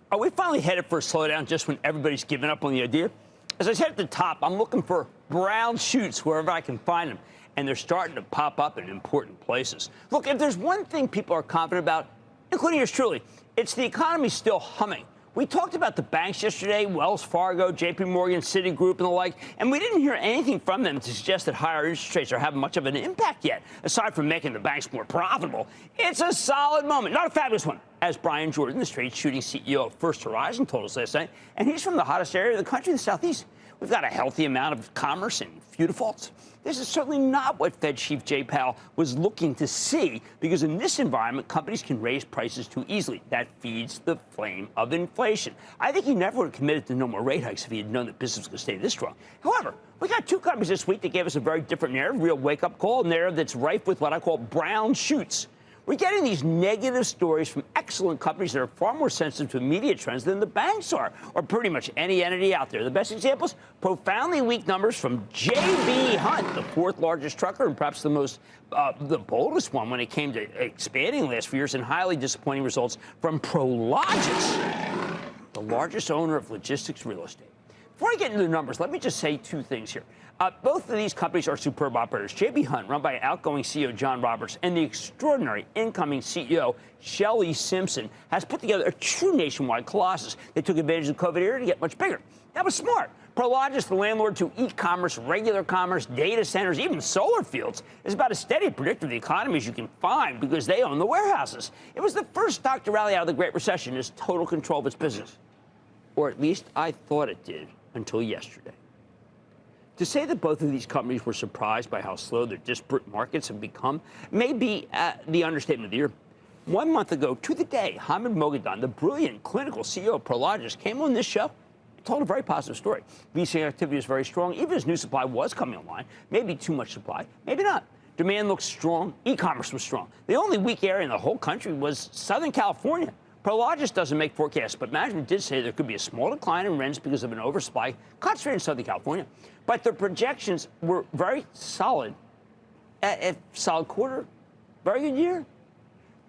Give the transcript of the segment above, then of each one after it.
Are we finally headed for a slowdown just when everybody's given up on the idea? As I said at the top, I'm looking for brown shoots wherever I can find them, and they're starting to pop up in important places. Look, if there's one thing people are confident about, including yours truly, it's the economy still humming. We talked about the banks yesterday, Wells Fargo, JP Morgan, Citigroup, and the like, and we didn't hear anything from them to suggest that higher interest rates are having much of an impact yet, aside from making the banks more profitable. It's a solid moment, not a fabulous one, as Brian Jordan, the straight-shooting CEO of First Horizon, told us last night, and he's from the hottest area of the country, the Southeast. We've got a healthy amount of commerce and few defaults. This is certainly not what Fed Chief Jay Powell was looking to see, because in this environment, companies can raise prices too easily. That feeds the flame of inflation. I think he never would have committed to no more rate hikes if he had known that business was going to stay this strong. However, we got two companies this week that gave us a very different narrative, real wake-up call, a narrative that's rife with what I call brown shoots. We're getting these negative stories from excellent companies that are far more sensitive to immediate trends than the banks are, or pretty much any entity out there. The best examples, profoundly weak numbers from J.B. Hunt, the fourth largest trucker and perhaps the boldest one when it came to expanding last few years, and highly disappointing results from Prologis, the largest owner of logistics real estate. Before I get into the numbers, let me just say two things here. Both of these companies are superb operators. J.B. Hunt, run by outgoing CEO John Roberts, and the extraordinary incoming CEO Shelley Simpson, has put together a true nationwide colossus. They took advantage of the COVID era to get much bigger. That was smart. Prologis, the landlord to e-commerce, regular commerce, data centers, even solar fields, is about as steady a predictor of the economy as you can find because they own the warehouses. It was the first stock to rally out of the Great Recession as total control of its business. Or at least I thought it did until yesterday. To say that both of these companies were surprised by how slow their disparate markets have become may be the understatement of the year. 1 month ago, to the day, Hamid Moghadam, the brilliant clinical CEO of Prologis, came on this show and told a very positive story. VC activity was very strong, even as new supply was coming online. Maybe too much supply, maybe not. Demand looks strong. E-commerce was strong. The only weak area in the whole country was Southern California. Prologis doesn't make forecasts, but management did say there could be a small decline in rents because of an oversupply concentrated in Southern California. But their projections were very solid. A solid quarter, very good year.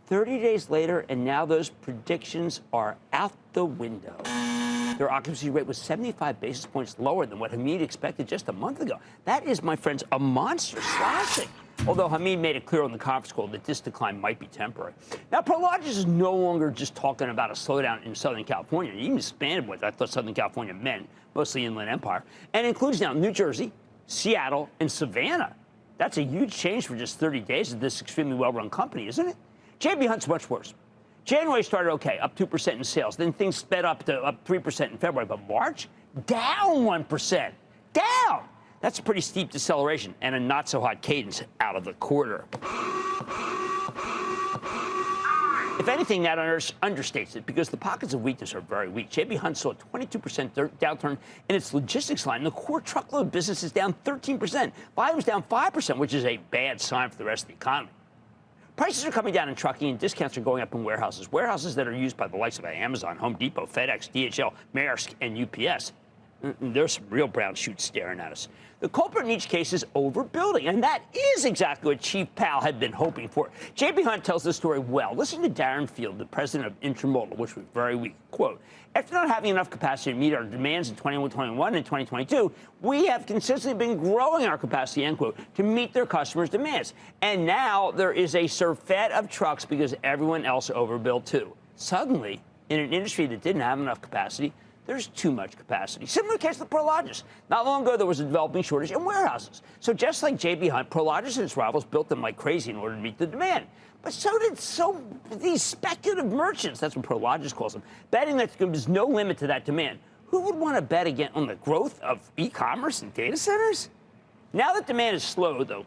30 days later, and now those predictions are out the window. Their occupancy rate was 75 basis points lower than what Hamid expected just a month ago. That is, my friends, a monster slashing. Although Hamid made it clear on the conference call that this decline might be temporary. Now, Prologis is no longer just talking about a slowdown in Southern California. It even expanded what I thought Southern California meant, mostly Inland Empire, and includes now New Jersey, Seattle, and Savannah. That's a huge change for just 30 days of this extremely well-run company, isn't it? J.B. Hunt's much worse. January started okay, up 2% in sales. Then things sped up to up 3% in February. But March, down 1%. Down! That's a pretty steep deceleration and a not-so-hot cadence out of the quarter. If anything, that understates it because the pockets of weakness are very weak. J.B. Hunt saw a 22% downturn in its logistics line. The core truckload business is down 13%. Volume is down 5%, which is a bad sign for the rest of the economy. Prices are coming down in trucking, and discounts are going up in warehouses. Warehouses that are used by the likes of Amazon, Home Depot, FedEx, DHL, Maersk, and UPS. There's some real brown shoots staring at us. The culprit in each case is overbuilding, and that is exactly what Chief Powell had been hoping for. J.B. Hunt tells the story well. Listen to Darren Field, the president of Intermodal, which was very weak. Quote, after not having enough capacity to meet our demands in 2021 and 2022, we have consistently been growing our capacity, end quote, to meet their customers' demands. And now there is a surfeit of trucks because everyone else overbuilt too. Suddenly, in an industry that didn't have enough capacity, there's too much capacity. Similar case with Prologis. Not long ago, there was a developing shortage in warehouses. So just like J.B. Hunt, Prologis and its rivals built them like crazy in order to meet the demand. But so did these speculative merchants, that's what Prologis calls them, betting that there's no limit to that demand. Who would want to bet again on the growth of e-commerce and data centers? Now that demand is slow, though,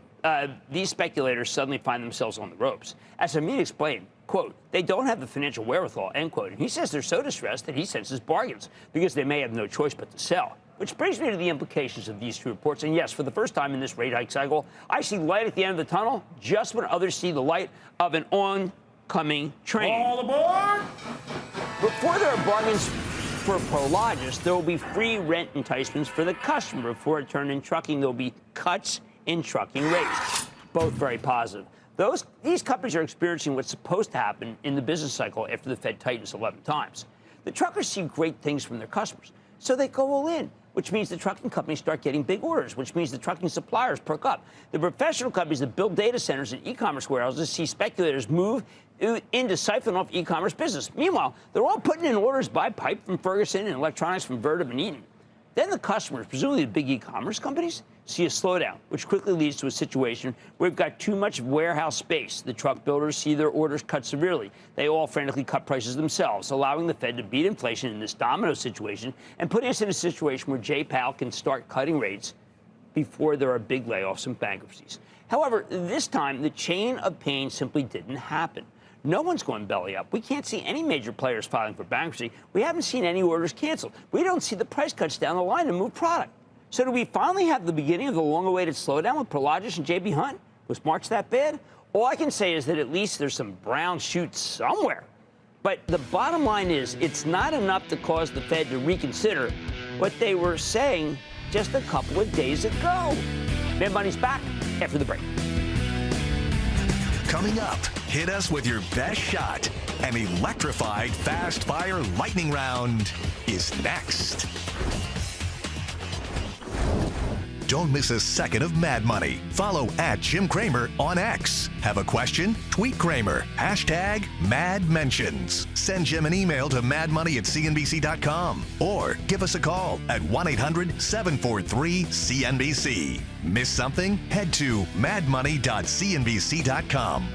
these speculators suddenly find themselves on the ropes. As Hamid explained, quote, they don't have the financial wherewithal, end quote. And he says they're so distressed that he senses bargains because they may have no choice but to sell. Which brings me to the implications of these two reports. And yes, for the first time in this rate hike cycle, I see light at the end of the tunnel just when others see the light of an oncoming train. All aboard! Before there are bargains for Prologis, there will be free rent enticements for the customer. Before it turned in trucking, there will be cuts in trucking rates. Both very positive. These companies are experiencing what's supposed to happen in the business cycle after the Fed tightens 11 times. The truckers see great things from their customers, so they go all in, which means the trucking companies start getting big orders, which means the trucking suppliers perk up. The professional companies that build data centers and e-commerce warehouses see speculators move in to siphon off e-commerce business. Meanwhile, they're all putting in orders by pipe from Ferguson and electronics from Vertiv and Eaton. Then the customers, presumably the big e-commerce companies, see a slowdown, which quickly leads to a situation where we've got too much warehouse space. The truck builders see their orders cut severely. They all frantically cut prices themselves, allowing the Fed to beat inflation in this domino situation and putting us in a situation where Jay Powell can start cutting rates before there are big layoffs and bankruptcies. However, this time, the chain of pain simply didn't happen. No one's going belly up. We can't see any major players filing for bankruptcy. We haven't seen any orders canceled. We don't see the price cuts down the line to move product. So do we finally have the beginning of the long-awaited slowdown with Prologis and J.B. Hunt? Was March that bad? All I can say is that at least there's some brown shoots somewhere. But the bottom line is it's not enough to cause the Fed to reconsider what they were saying just a couple of days ago. Mad Money's back after the break. Coming up, hit us with your best shot. An electrified fast-fire lightning round is next. Don't miss a second of Mad Money. Follow @Jim Cramer on X. Have a question? Tweet Cramer. #MadMentions. Send Jim an email to madmoney@cnbc.com or give us a call at 1-800-743-CNBC. Miss something? Head to madmoney.cnbc.com.